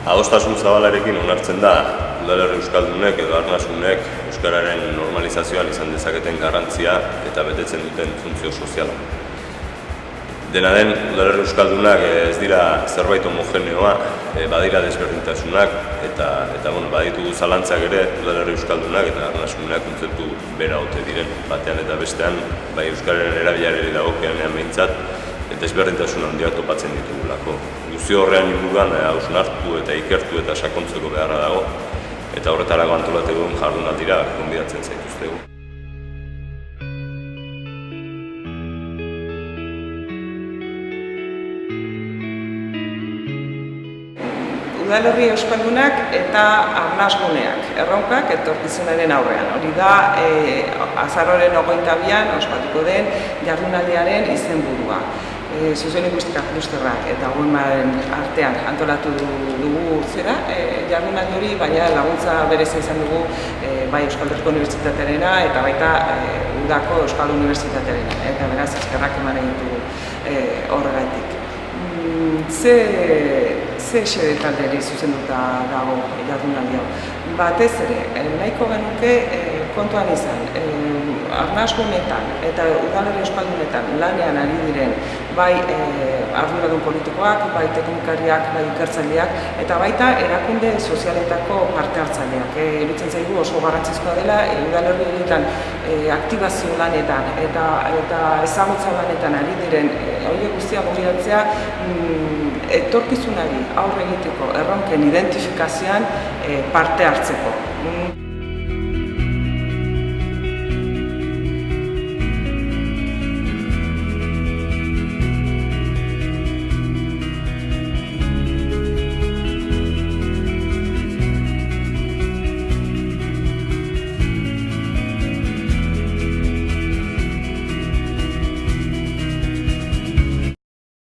Adostasun zabalarekin onartzen da udalerri euskaldunek edo arnasunek euskararen normalizazioan izan dezaketen garrantzia eta betetzen duten funtzio soziala. Dena den, udalerri euskaldunak ez dira zerbait homogeneoa, badira desberdintasunak eta baditugu zalantzak ere udalerri euskaldunak eta arnasunak kontzeptu bera ote diren batean eta bestean, bai euskararen erabilerari dagokionean behintzat, desberdintasun handiak topatzen ditugulako. Guzti horrean inguruan hausnartu eta ikertu eta sakontzeko beharra dago, eta horretarako antolatu jardunaldira gonbidatzen zaituztegu. Udalerri euskaldunak eta arnasguneak, erronkak etorkizunaren aurrean. Hori da, azaroaren 22an ospatuko den jardunaldiaren izenburua. Soziolinguistika klusterrak eta UEMaren artean antolatu dugu jardunaldi hori, baina laguntza berezia izan dugu bai Euskal Herriko Unibertsitatearena eta baita Udako Euskal Unibertsitatearena. Eta beraz, eskerrak eman egin dugu horregatik. Ze xede talderi zuzenduta dago jardunaldi hau. Batez ere, nahiko genuke kontuan izan, arnasgunetan eta udalerri euskaldunetan lanean ari diren bai arduradun politikoak, bai teknikariak, bai ikertzaileak eta baita erakunde sozialetako parte hartzaileak. Iruditzen zaigu oso garrantzizkoa dela udalerri horietan aktibazio lanetan eta ezagutza lanetan ari diren horiek guztiak gonbidatzea etorkizunari aurre egiteko erronken identifikazioan parte hartzeko.